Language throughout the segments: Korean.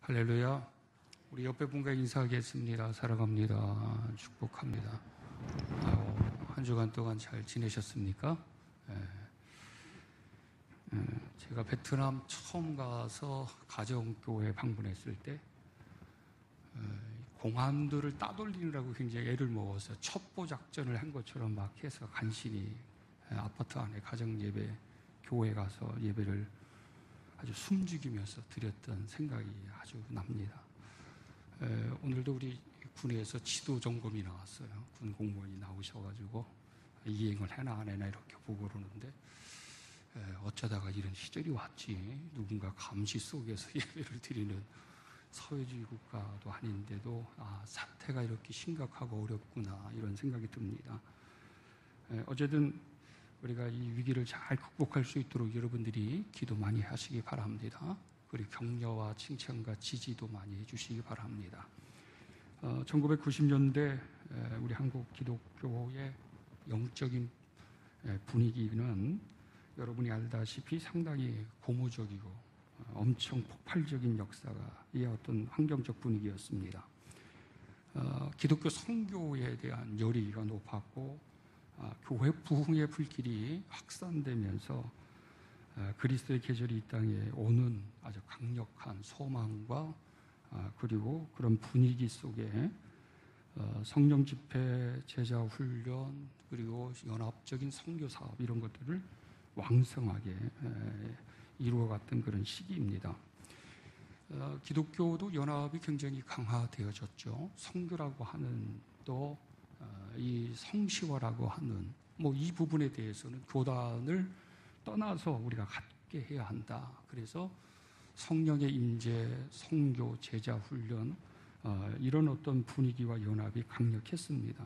할렐루야. 우리 옆에 분과 인사하겠습니다. 사랑합니다. 축복합니다. 한 주간 동안 잘 지내셨습니까? 제가 베트남 처음 가서 가정교회 방문했을 때 공안들을 따돌리느라고 굉장히 애를 먹어서 첩보 작전을 한 것처럼 막 해서 간신히 아파트 안에 가정예배 교회 가서 예배를 아주 숨죽이면서 드렸던 생각이 아주 납니다. 오늘도 우리 군에서 지도 점검이 나왔어요. 군 공무원이 나오셔가지고 이행을 해나 안 해나 이렇게 보고 그러는데 어쩌다가 이런 시절이 왔지. 누군가 감시 속에서 예배를 드리는 사회주의 국가도 아닌데도 사태가 이렇게 심각하고 어렵구나 이런 생각이 듭니다. 어쨌든 우리가 이 위기를 잘 극복할 수 있도록 여러분들이 기도 많이 하시기 바랍니다. 그리고 격려와 칭찬과 지지도 많이 해주시기 바랍니다. 1990년대 우리 한국 기독교의 영적인 분위기는 여러분이 알다시피 상당히 고무적이고 엄청 폭발적인 역사가 이 어떤 환경적 분위기였습니다. 기독교 선교에 대한 열의가 높았고 교회 부흥의 불길이 확산되면서 그리스도의 계절이 이 땅에 오는 아주 강력한 소망과 그리고 그런 분위기 속에 성령 집회, 제자 훈련, 그리고 연합적인 선교 사업 이런 것들을 왕성하게 이루어갔던 그런 시기입니다. 기독교도 연합이 굉장히 강화되어졌죠. 선교라고 하는 또 이 성시화라고 하는 이 부분에 대해서는 교단을 떠나서 우리가 갖게 해야 한다. 그래서 성령의 임재, 선교, 제자 훈련 이런 어떤 분위기와 연합이 강력했습니다.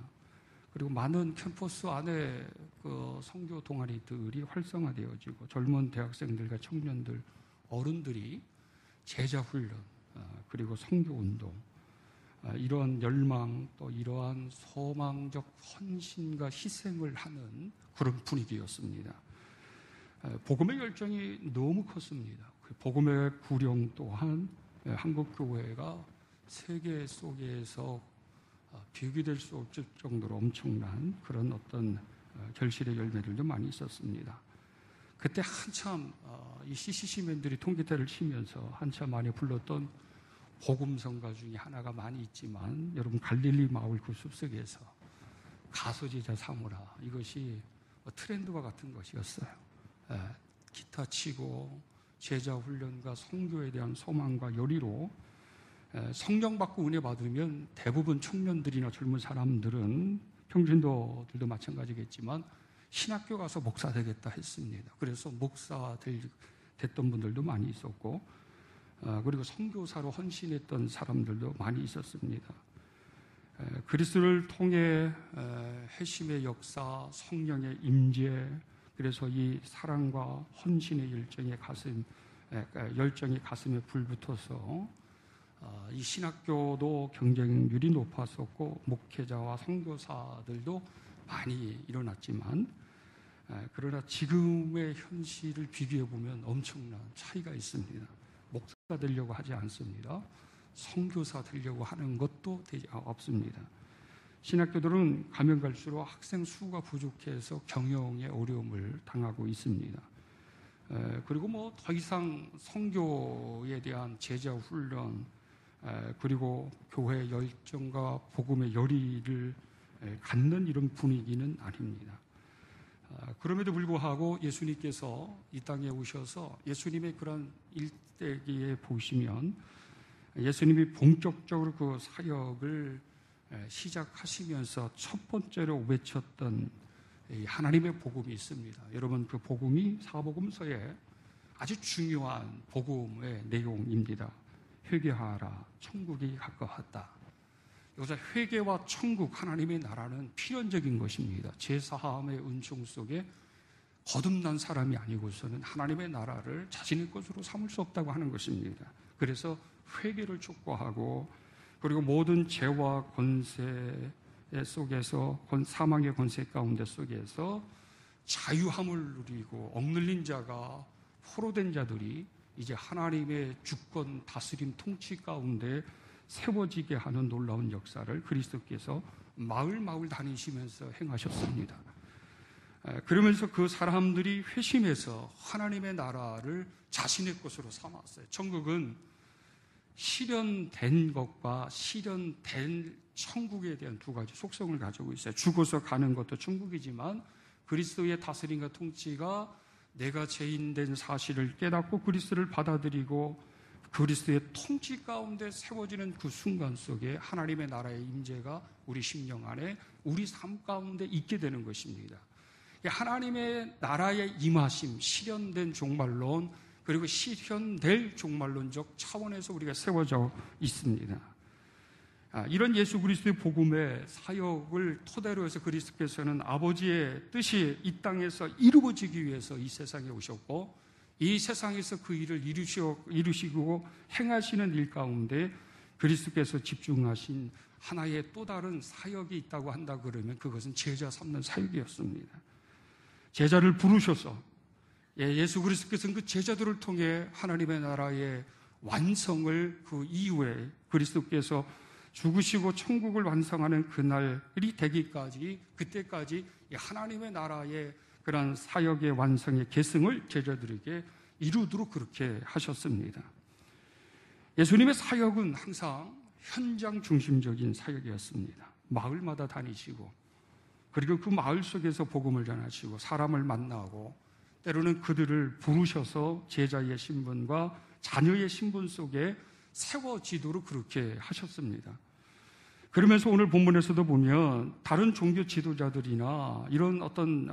그리고 많은 캠퍼스 안에 그 선교 동아리들이 활성화되어지고 젊은 대학생들과 청년들, 어른들이 제자 훈련 그리고 선교 운동 이러한 열망 또 이러한 소망적 헌신과 희생을 하는 그런 분위기였습니다. 복음의 열정이 너무 컸습니다. 그 복음의 구령 또한 한국교회가 세계 속에서 비교될 수 없을 정도로 엄청난 그런 어떤 결실의 열매들도 많이 있었습니다. 그때 한참 이 CCC맨들이 통기타를 치면서 한참 많이 불렀던 복음성가 중에 하나가 많이 있지만 여러분 갈릴리 마을 그 숲속에서 가소제자 삼으라 이것이 트렌드와 같은 것이었어요. 기타 치고 제자 훈련과 선교에 대한 소망과 열의로 성령 받고 은혜 받으면 대부분 청년들이나 젊은 사람들은 평신도들도 마찬가지겠지만 신학교 가서 목사 되겠다 했습니다. 그래서 목사 됐던 분들도 많이 있었고 그리고 선교사로 헌신했던 사람들도 많이 있었습니다. 그리스도를 통해 회심의 역사, 성령의 임재, 그래서 이 사랑과 헌신의 열정이 가슴에 불붙어서 이 신학교도 경쟁률이 높았었고 목회자와 선교사들도 많이 일어났지만 그러나 지금의 현실을 비교해 보면 엄청난 차이가 있습니다. 목사가 되려고 하지 않습니다. 선교사 되려고 하는 것도 없습니다. 신학교들은 가면 갈수록 학생 수가 부족해서 경영에 어려움을 당하고 있습니다. 그리고 더 이상 선교에 대한 제자 훈련 그리고 교회 열정과 복음의 열의를 갖는 이런 분위기는 아닙니다. 그럼에도 불구하고 예수님께서 이 땅에 오셔서 예수님의 그런 일대기에 보시면 예수님이 본격적으로 그 사역을 시작하시면서 첫 번째로 외쳤던 하나님의 복음이 있습니다. 여러분 그 복음이 사복음서에 아주 중요한 복음의 내용입니다. 회개하라 천국이 가까웠다. 여기서 회개와 천국 하나님의 나라는 필연적인 것입니다. 제사함의 은총 속에 거듭난 사람이 아니고서는 하나님의 나라를 자신의 것으로 삼을 수 없다고 하는 것입니다. 그래서 회개를 촉구하고 그리고 모든 죄와 권세 속에서 사망의 권세 가운데 속에서 자유함을 누리고 억눌린 자가 포로된 자들이 이제 하나님의 주권, 다스림, 통치 가운데 세워지게 하는 놀라운 역사를 그리스도께서 마을 다니시면서 행하셨습니다. 그러면서 그 사람들이 회심해서 하나님의 나라를 자신의 것으로 삼았어요. 천국은 실현된 것과 실현된 천국에 대한 두 가지 속성을 가지고 있어요. 죽어서 가는 것도 천국이지만 그리스도의 다스림과 통치가 내가 죄인된 사실을 깨닫고 그리스도를 받아들이고 그리스도의 통치 가운데 세워지는 그 순간 속에 하나님의 나라의 임재가 우리 심령 안에 우리 삶 가운데 있게 되는 것입니다. 하나님의 나라의 임하심, 실현된 종말론 그리고 실현될 종말론적 차원에서 우리가 세워져 있습니다. 이런 예수 그리스도의 복음의 사역을 토대로 해서 그리스도께서는 아버지의 뜻이 이 땅에서 이루어지기 위해서 이 세상에 오셨고 이 세상에서 그 일을 이루시고 행하시는 일 가운데 그리스도께서 집중하신 하나의 또 다른 사역이 있다고 한다 그러면 그것은 제자 삼는 사역이었습니다. 제자를 부르셔서 예수 그리스도께서는 그 제자들을 통해 하나님의 나라의 완성을 그 이후에 그리스도께서 죽으시고 천국을 완성하는 그날이 되기까지 그때까지 하나님의 나라의 그런 사역의 완성의 계승을 제자들에게 이루도록 그렇게 하셨습니다. 예수님의 사역은 항상 현장 중심적인 사역이었습니다. 마을마다 다니시고 그리고 그 마을 속에서 복음을 전하시고 사람을 만나고 때로는 그들을 부르셔서 제자의 신분과 자녀의 신분 속에 세워지도록 그렇게 하셨습니다. 그러면서 오늘 본문에서도 보면 다른 종교 지도자들이나 이런 어떤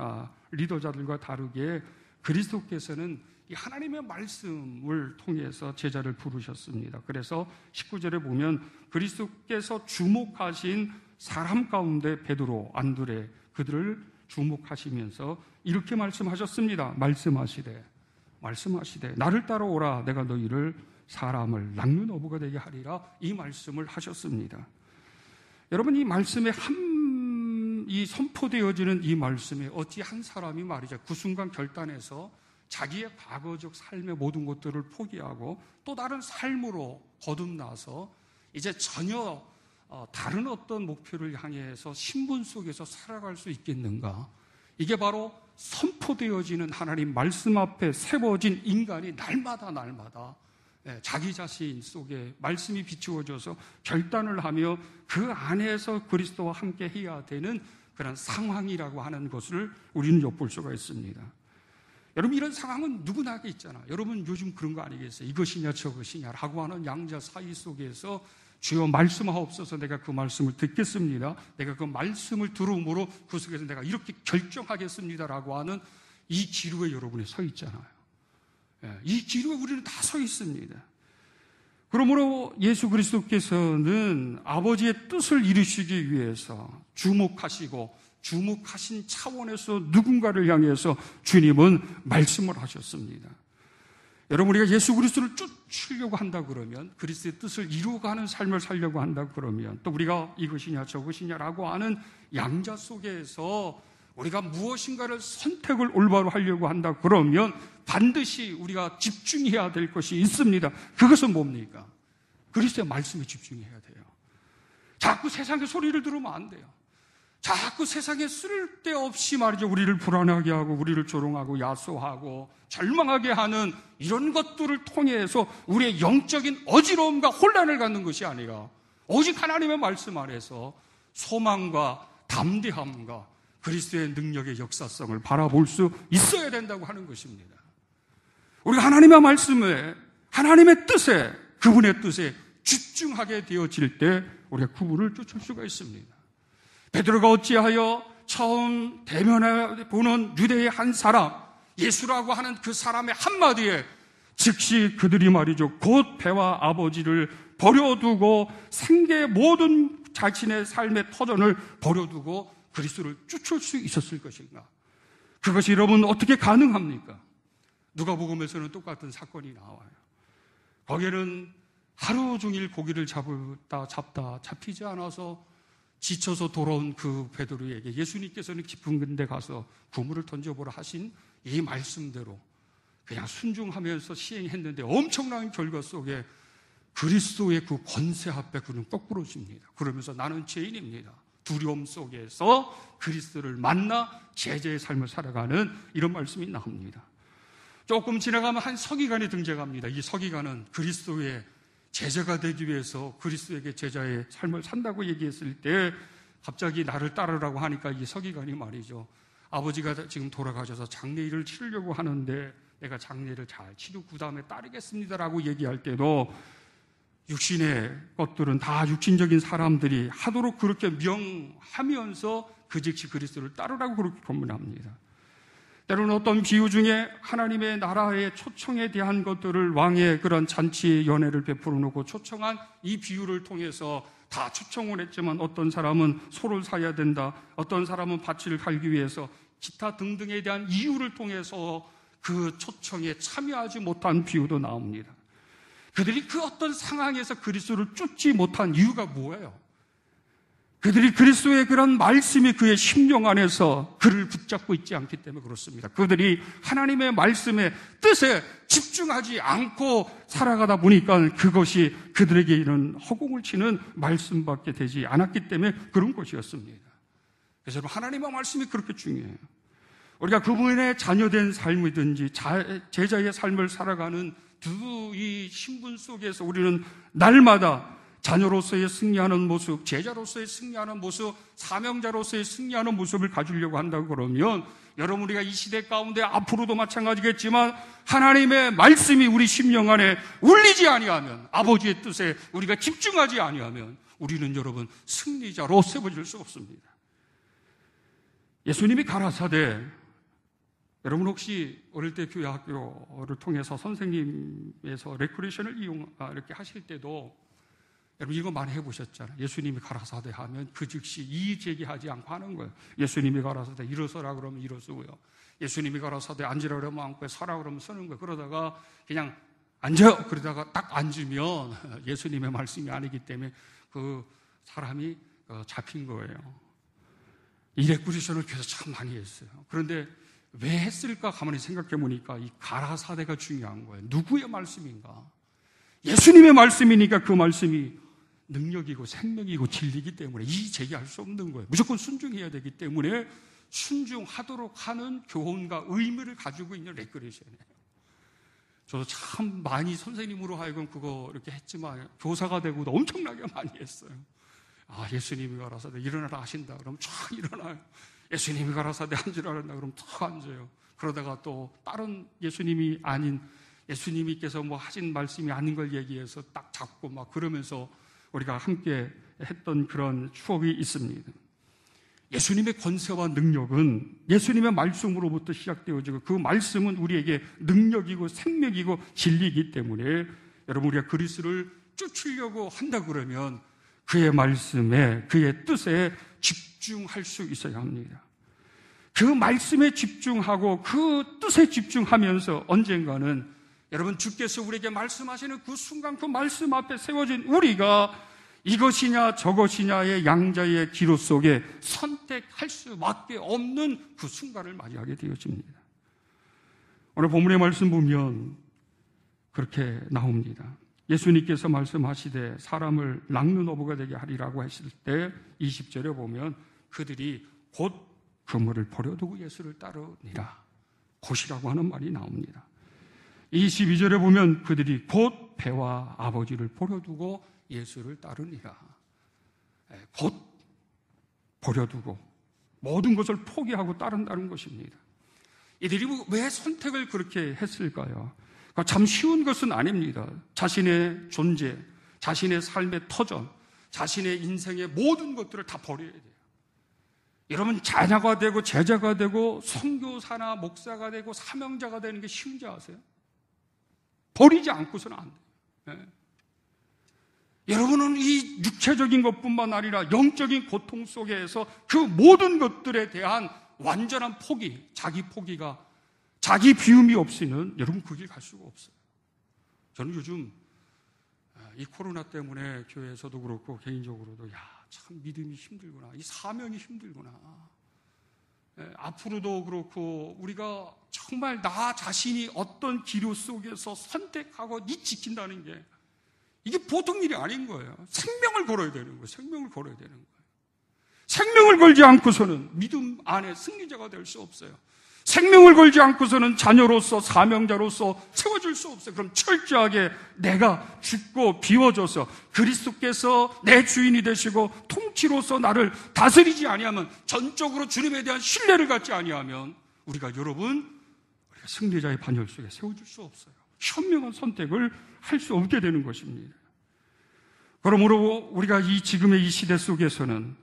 리더자들과 다르게 그리스도께서는 이 하나님의 말씀을 통해서 제자를 부르셨습니다. 그래서 19절에 보면 그리스도께서 주목하신 사람 가운데 베드로, 안드레 그들을 주목하시면서 이렇게 말씀하셨습니다. 말씀하시되 나를 따라오라 내가 너희를 사람을 낚는 어부가 되게 하리라 이 말씀을 하셨습니다. 여러분 이 말씀에 이 선포되어지는 이 말씀에 어찌 한 사람이 말이죠 그 순간 결단해서 자기의 과거적 삶의 모든 것들을 포기하고 또 다른 삶으로 거듭나서 이제 전혀 다른 어떤 목표를 향해서 신분 속에서 살아갈 수 있겠는가? 이게 바로 선포되어지는 하나님 말씀 앞에 세워진 인간이 날마다 자기 자신 속에 말씀이 비추어져서 결단을 하며 그 안에서 그리스도와 함께 해야 되는 그런 상황이라고 하는 것을 우리는 엿볼 수가 있습니다. 여러분 이런 상황은 누구나게 있잖아요. 여러분 요즘 그런 거 아니겠어요? 이것이냐 저것이냐 라고 하는 양자 사이 속에서 주여 말씀하옵소서 내가 그 말씀을 듣겠습니다. 내가 그 말씀을 들음으로 그 속에서 내가 이렇게 결정하겠습니다라고 하는 이 기류에 여러분이 서 있잖아요. 이 기류에 우리는 다 서 있습니다. 그러므로 예수 그리스도께서는 아버지의 뜻을 이루시기 위해서 주목하신 차원에서 누군가를 향해서 주님은 말씀을 하셨습니다. 여러분 우리가 예수 그리스도를 쫓으려고 한다 그러면 그리스도의 뜻을 이루어가는 삶을 살려고 한다 그러면 또 우리가 이것이냐 저것이냐라고 하는 양자 속에서 우리가 무엇인가를 선택을 올바로 하려고 한다 그러면 반드시 우리가 집중해야 될 것이 있습니다. 그것은 뭡니까? 그리스도의 말씀에 집중해야 돼요. 자꾸 세상의 소리를 들으면 안 돼요. 자꾸 세상에 쓸데없이 말이죠 우리를 불안하게 하고 우리를 조롱하고 야소하고 절망하게 하는 이런 것들을 통해서 우리의 영적인 어지러움과 혼란을 갖는 것이 아니라 오직 하나님의 말씀 안에서 소망과 담대함과 그리스도의 능력의 역사성을 바라볼 수 있어야 된다고 하는 것입니다. 우리가 하나님의 말씀에 하나님의 뜻에 그분의 뜻에 집중하게 되어질 때 우리가 그분을 쫓을 수가 있습니다. 베드로가 어찌하여 처음 대면해 보는 유대의 한 사람 예수라고 하는 그 사람의 한마디에 즉시 그들이 말이죠 곧 배와 아버지를 버려두고 생계의 모든 자신의 삶의 터전을 버려두고 그리스도를 쫓을 수 있었을 것인가? 그것이 여러분 어떻게 가능합니까? 누가복음에서는 똑같은 사건이 나와요. 거기에는 하루 종일 고기를 잡다 잡히지 않아서 지쳐서 돌아온 그 베드로에게 예수님께서는 깊은 데 가서 그물을 던져보라 하신 이 말씀대로 그냥 순종하면서 시행했는데 엄청난 결과 속에 그리스도의 그 권세 앞에 그는 거꾸로 집니다. 그러면서 나는 죄인입니다. 두려움 속에서 그리스도를 만나 제자의 삶을 살아가는 이런 말씀이 나옵니다. 조금 지나가면 한 서기관이 등장합니다. 이 서기관은 그리스도의 제자가 되기 위해서 그리스도에게 제자의 삶을 산다고 얘기했을 때 갑자기 나를 따르라고 하니까 이 서기관이 말이죠. 아버지가 지금 돌아가셔서 장례일을 치르려고 하는데 내가 장례를 잘 치르고 그 다음에 따르겠습니다라고 얘기할 때도 육신의 것들은 다 육신적인 사람들이 하도록 그렇게 명하면서 그 즉시 그리스도를 따르라고 그렇게 권면합니다. 때로는 어떤 비유 중에 하나님의 나라의 초청에 대한 것들을 왕의 그런 잔치 연회를 베풀어 놓고 초청한 이 비유를 통해서 다 초청을 했지만 어떤 사람은 소를 사야 된다, 어떤 사람은 밭을 갈기 위해서 기타 등등에 대한 이유를 통해서 그 초청에 참여하지 못한 비유도 나옵니다. 그들이 그 어떤 상황에서 그리스도를 쫓지 못한 이유가 뭐예요? 그들이 그리스도의 그런 말씀이 그의 심령 안에서 그를 붙잡고 있지 않기 때문에 그렇습니다. 그들이 하나님의 말씀의 뜻에 집중하지 않고 살아가다 보니까 그것이 그들에게 이런 허공을 치는 말씀밖에 되지 않았기 때문에 그런 것이었습니다. 그래서 하나님의 말씀이 그렇게 중요해요. 우리가 그분의 자녀된 삶이든지 제자의 삶을 살아가는 두 이 신분 속에서 우리는 날마다 자녀로서의 승리하는 모습, 제자로서의 승리하는 모습, 사명자로서의 승리하는 모습을 가지려고 한다고 그러면 여러분 우리가 이 시대 가운데 앞으로도 마찬가지겠지만 하나님의 말씀이 우리 심령 안에 울리지 아니하면 아버지의 뜻에 우리가 집중하지 아니하면 우리는 여러분 승리자로 세워질 수 없습니다. 예수님이 가라사대 여러분 혹시 어릴 때 교회 학교를 통해서 선생님에서 레크레이션을 이렇게 하실 때도 여러분 이거 많이 해보셨잖아요. 예수님이 가라사대 하면 그 즉시 이의 제기하지 않고 하는 거예요. 예수님이 가라사대 일어서라 그러면 일어서고요. 예수님이 가라사대 앉으라 그러면 앉고 서라 그러면 서는 거예요. 그러다가 그냥 앉아 그러다가 딱 앉으면 예수님의 말씀이 아니기 때문에 그 사람이 잡힌 거예요. 이 레크레이션을 교회에서 참 많이 했어요. 그런데 왜 했을까 가만히 생각해 보니까 이 가라사대가 중요한 거예요. 누구의 말씀인가? 예수님의 말씀이니까 그 말씀이 능력이고 생명이고 진리이기 때문에 이 제기할 수 없는 거예요. 무조건 순종해야 되기 때문에 순종하도록 하는 교훈과 의미를 가지고 있는 레크레이션이에요. 저도 참 많이 선생님으로 하여금 그거 이렇게 했지만 교사가 되고도 엄청나게 많이 했어요. 아, 예수님이 가라사대 일어나라 하신다 그러면 쫙 일어나요. 예수님이 가라사대 앉으라 그런다 그러면 탁 앉아요. 그러다가 또 다른 예수님이 아닌 예수님께서 뭐 하신 말씀이 아닌 걸 얘기해서 딱 잡고 막 그러면서 우리가 함께 했던 그런 추억이 있습니다. 예수님의 권세와 능력은 예수님의 말씀으로부터 시작되어지고 그 말씀은 우리에게 능력이고 생명이고 진리이기 때문에 여러분 우리가 그리스도를 쫓으려고 한다 그러면 그의 말씀에 그의 뜻에 집중할 수 있어야 합니다. 그 말씀에 집중하고 그 뜻에 집중하면서 언젠가는 여러분 주께서 우리에게 말씀하시는 그 순간 그 말씀 앞에 세워진 우리가 이것이냐 저것이냐의 양자의 기로 속에 선택할 수밖에 없는 그 순간을 맞이하게 되어집니다. 오늘 본문의 말씀 보면 그렇게 나옵니다. 예수님께서 말씀하시되 사람을 낚는 어부가 되게 하리라고 했을 때 20절에 보면 그들이 곧 그물을 버려두고 예수를 따르니라. 곧이라고 하는 말이 나옵니다. 22절에 보면 그들이 곧 배와 아버지를 버려두고 예수를 따르니라. 곧 버려두고 모든 것을 포기하고 따른다는 것입니다. 이들이 왜 선택을 그렇게 했을까요? 참 쉬운 것은 아닙니다. 자신의 존재, 자신의 삶의 터전, 자신의 인생의 모든 것들을 다 버려야 돼요. 여러분 자녀가 되고 제자가 되고 선교사나 목사가 되고 사명자가 되는 게 쉬운지 아세요? 버리지 않고서는 안 돼요. 네. 여러분은 이 육체적인 것뿐만 아니라 영적인 고통 속에서 그 모든 것들에 대한 완전한 포기, 자기 포기가 자기 비움이 없이는 여러분 그 길 갈 수가 없어요. 저는 요즘 이 코로나 때문에 교회에서도 그렇고 개인적으로도 참 믿음이 힘들구나, 이 사명이 힘들구나. 앞으로도 그렇고 우리가 정말 나 자신이 어떤 기류 속에서 선택하고 지킨다는 게 이게 보통 일이 아닌 거예요. 생명을 걸어야 되는 거예요. 생명을 걸어야 되는 거예요. 생명을 걸지 않고서는 믿음 안에 승리자가 될 수 없어요. 생명을 걸지 않고서는 자녀로서 사명자로서 세워질 수 없어요. 그럼 철저하게 내가 죽고 비워져서 그리스도께서 내 주인이 되시고 통치로서 나를 다스리지 아니하면, 전적으로 주님에 대한 신뢰를 갖지 아니하면 우리가 승리자의 반열 속에 세워질 수 없어요. 현명한 선택을 할 수 없게 되는 것입니다. 그러므로 우리가 지금의 이 시대 속에서는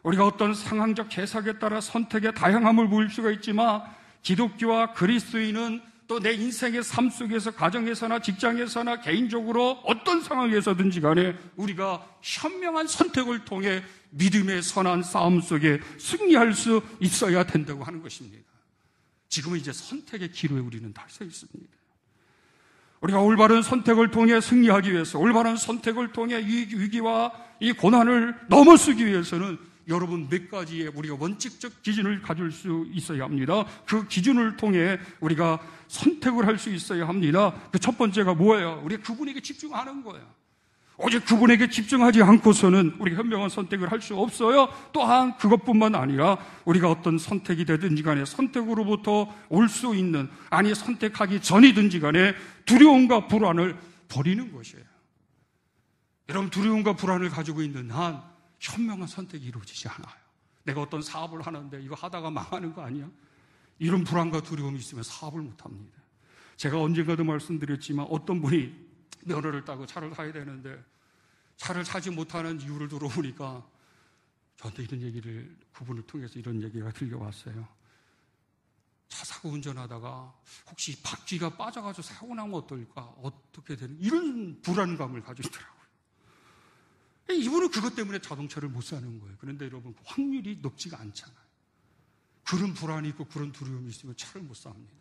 우리가 어떤 상황적 해석에 따라 선택의 다양함을 보일 수가 있지만, 기독교와 그리스도인은 또 내 인생의 삶 속에서, 가정에서나 직장에서나 개인적으로 어떤 상황에서든지 간에 우리가 현명한 선택을 통해 믿음의 선한 싸움 속에 승리할 수 있어야 된다고 하는 것입니다. 지금은 이제 선택의 기로에 우리는 다 서 있습니다. 우리가 올바른 선택을 통해 승리하기 위해서, 올바른 선택을 통해 이 위기와 이 고난을 넘어서기 위해서는 여러분 몇 가지의 우리가 원칙적 기준을 가질 수 있어야 합니다. 그 기준을 통해 우리가 선택을 할 수 있어야 합니다. 그 첫 번째가 뭐예요? 우리가 그분에게 집중하는 거예요. 오직 그분에게 집중하지 않고서는 우리가 현명한 선택을 할 수 없어요. 또한 그것뿐만 아니라 우리가 어떤 선택이 되든지 간에 선택으로부터 올 수 있는, 아니 선택하기 전이든지 간에 두려움과 불안을 버리는 것이에요. 여러분, 두려움과 불안을 가지고 있는 한 현명한 선택이 이루어지지 않아요. 내가 어떤 사업을 하는데 이거 하다가 망하는 거 아니야? 이런 불안과 두려움이 있으면 사업을 못합니다. 제가 언젠가도 말씀드렸지만 어떤 분이 면허를 따고 차를 사야 되는데 차를 사지 못하는 이유를 들어보니까 저한테 이런 얘기를, 그분을 통해서 이런 얘기가 들려왔어요. 차 사고 운전하다가 혹시 바퀴가 빠져가지고 사고 나면 어떨까? 어떻게 되는, 이런 불안감을 가지고 있더라고요. 이분은 그것 때문에 자동차를 못 사는 거예요. 그런데 여러분, 확률이 높지가 않잖아요. 그런 불안이 있고 그런 두려움이 있으면 차를 못 삽니다.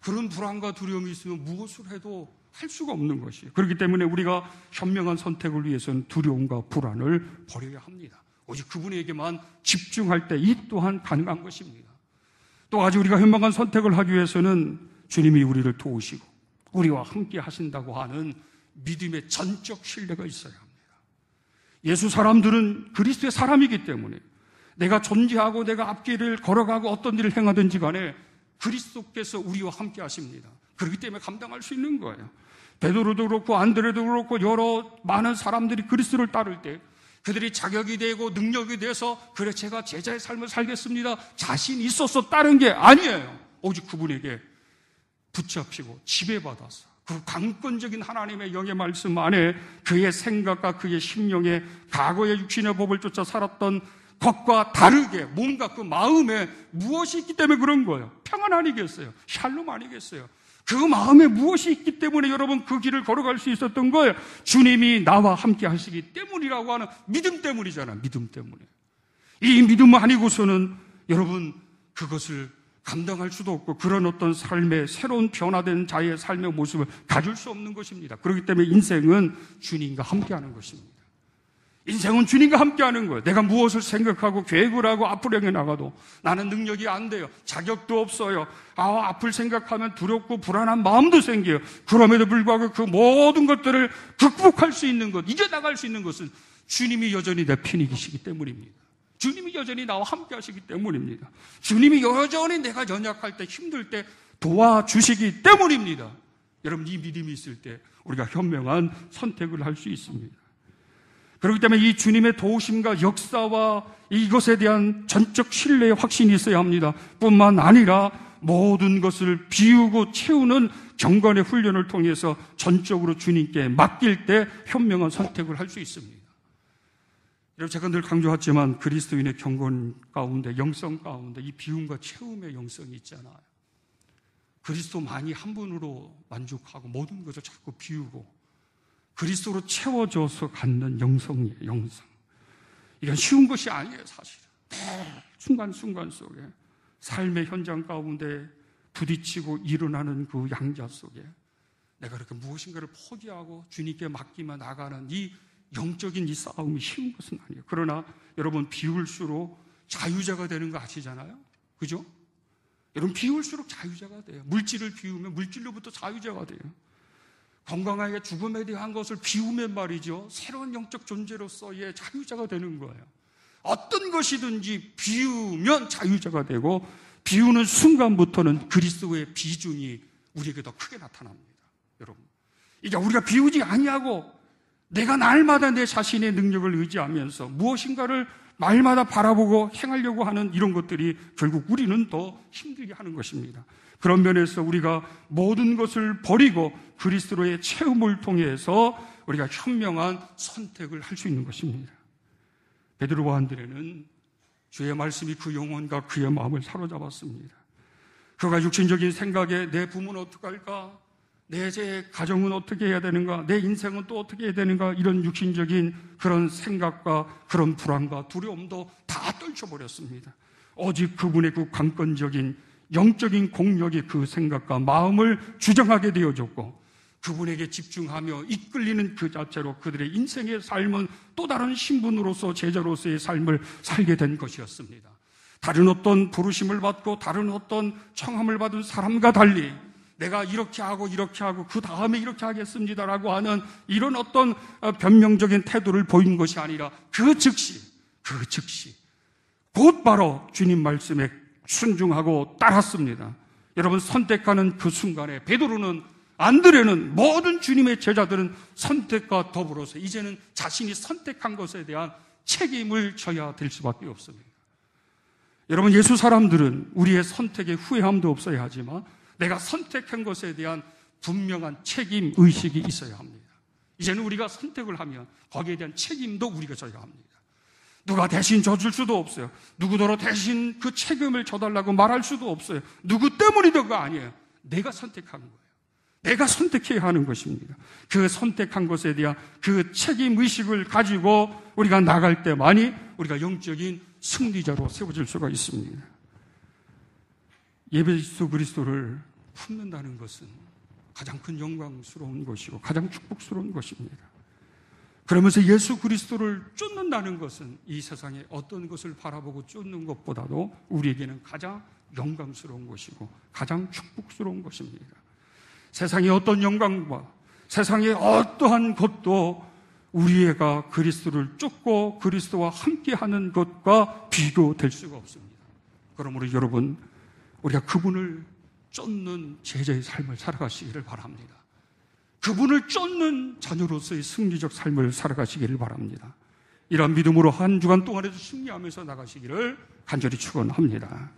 그런 불안과 두려움이 있으면 무엇을 해도 할 수가 없는 것이에요. 그렇기 때문에 우리가 현명한 선택을 위해서는 두려움과 불안을 버려야 합니다. 오직 그분에게만 집중할 때 이 또한 가능한 것입니다. 또 아직 우리가 현명한 선택을 하기 위해서는 주님이 우리를 도우시고 우리와 함께 하신다고 하는 믿음의 전적 신뢰가 있어야 합니다. 예수 사람들은 그리스도의 사람이기 때문에 내가 존재하고 내가 앞길을 걸어가고 어떤 일을 행하든지 간에 그리스도께서 우리와 함께 하십니다. 그렇기 때문에 감당할 수 있는 거예요. 베드로도 그렇고 안드레도 그렇고 여러 많은 사람들이 그리스도를 따를 때 그들이 자격이 되고 능력이 돼서 그래 제가 제자의 삶을 살겠습니다, 자신이 있어서 따른 게 아니에요. 오직 그분에게 붙잡히고 지배받아서 그 강권적인 하나님의 영의 말씀 안에 그의 생각과 그의 심령에 과거의 육신의 법을 쫓아 살았던 것과 다르게 뭔가 그 마음에 무엇이 있기 때문에 그런 거예요. 평안 아니겠어요? 샬롬 아니겠어요? 그 마음에 무엇이 있기 때문에 여러분 그 길을 걸어갈 수 있었던 거예요. 주님이 나와 함께 하시기 때문이라고 하는 믿음 때문이잖아요. 믿음 때문에. 이 믿음 아니고서는 여러분 그것을 감당할 수도 없고 그런 어떤 삶의 새로운 변화된 자의 삶의 모습을 가질 수 없는 것입니다. 그렇기 때문에 인생은 주님과 함께하는 것입니다. 인생은 주님과 함께하는 거예요. 내가 무엇을 생각하고 계획을 하고 앞으로 향해 나가도 나는 능력이 안 돼요. 자격도 없어요. 앞을 생각하면 두렵고 불안한 마음도 생겨요. 그럼에도 불구하고 그 모든 것들을 극복할 수 있는 것, 이겨나갈 수 있는 것은 주님이 여전히 내 편이 계시기 때문입니다. 주님이 여전히 나와 함께 하시기 때문입니다. 주님이 여전히 내가 연약할 때, 힘들 때 도와주시기 때문입니다. 여러분, 이 믿음이 있을 때 우리가 현명한 선택을 할 수 있습니다. 그렇기 때문에 이 주님의 도우심과 역사와 이것에 대한 전적 신뢰의 확신이 있어야 합니다. 뿐만 아니라 모든 것을 비우고 채우는 경건의 훈련을 통해서 전적으로 주님께 맡길 때 현명한 선택을 할 수 있습니다. 여러분, 제가 늘 강조하지만 그리스도인의 경건 가운데, 영성 가운데 이 비움과 채움의 영성이 있잖아요. 그리스도만이 한 분으로 만족하고 모든 것을 자꾸 비우고 그리스도로 채워져서 갖는 영성이에요. 영성. 이건 쉬운 것이 아니에요. 사실은 순간순간 속에 삶의 현장 가운데 부딪히고 일어나는 그 양자 속에 내가 이렇게 무엇인가를 포기하고 주님께 맡기며 나가는 이 영적인 이 싸움이 쉬운 것은 아니에요. 그러나 여러분, 비울수록 자유자가 되는 거 아시잖아요. 그죠? 여러분, 비울수록 자유자가 돼요. 물질을 비우면 물질로부터 자유자가 돼요. 건강하게 죽음에 대한 것을 비우면 말이죠, 새로운 영적 존재로서의 자유자가 되는 거예요. 어떤 것이든지 비우면 자유자가 되고, 비우는 순간부터는 그리스도의 비중이 우리에게 더 크게 나타납니다. 여러분, 이제 우리가 비우지 아니하고 내가 날마다 내 자신의 능력을 의지하면서 무엇인가를 날마다 바라보고 행하려고 하는 이런 것들이 결국 우리는 더 힘들게 하는 것입니다. 그런 면에서 우리가 모든 것을 버리고 그리스도의 체험을 통해서 우리가 현명한 선택을 할 수 있는 것입니다. 베드로와 안드레는 주의 말씀이 그 영혼과 그의 마음을 사로잡았습니다. 그가 육신적인 생각에 내 부모는 어떡할까? 내 가정은 어떻게 해야 되는가? 내 인생은 또 어떻게 해야 되는가? 이런 육신적인 그런 생각과 그런 불안과 두려움도 다 떨쳐버렸습니다. 오직 그분의 그 강권적인 영적인 공력이 그 생각과 마음을 주장하게 되어졌고, 그분에게 집중하며 이끌리는 그 자체로 그들의 인생의 삶은 또 다른 신분으로서 제자로서의 삶을 살게 된 것이었습니다. 다른 어떤 부르심을 받고 다른 어떤 청함을 받은 사람과 달리 내가 이렇게 하고 그 다음에 이렇게 하겠습니다라고 하는 이런 어떤 변명적인 태도를 보인 것이 아니라 그 즉시 곧바로 주님 말씀에 순종하고 따랐습니다. 여러분, 선택하는 그 순간에 베드로는, 안드레는, 모든 주님의 제자들은 선택과 더불어서 이제는 자신이 선택한 것에 대한 책임을 져야 될 수밖에 없습니다. 여러분, 예수 사람들은 우리의 선택에 후회함도 없어야 하지만 내가 선택한 것에 대한 분명한 책임 의식이 있어야 합니다. 이제는 우리가 선택을 하면 거기에 대한 책임도 우리가 져야 합니다. 누가 대신 져줄 수도 없어요. 누구더러 대신 그 책임을 져달라고 말할 수도 없어요. 누구 때문이든가 아니에요. 내가 선택한 거예요. 내가 선택해야 하는 것입니다. 그 선택한 것에 대한 그 책임 의식을 가지고 우리가 나갈 때만이 우리가 영적인 승리자로 세워질 수가 있습니다. 예수 그리스도를 품는다는 것은 가장 큰 영광스러운 것이고 가장 축복스러운 것입니다. 그러면서 예수 그리스도를 쫓는다는 것은 이 세상에 어떤 것을 바라보고 쫓는 것보다도 우리에게는 가장 영광스러운 것이고 가장 축복스러운 것입니다. 세상의 어떤 영광과 세상의 어떠한 것도 우리가 그리스도를 쫓고 그리스도와 함께하는 것과 비교될 수가 없습니다. 그러므로 여러분, 우리가 그분을 쫓는 제자의 삶을 살아가시기를 바랍니다. 그분을 쫓는 자녀로서의 승리적 삶을 살아가시기를 바랍니다. 이러한 믿음으로 한 주간 동안에도 승리하면서 나가시기를 간절히 축원합니다.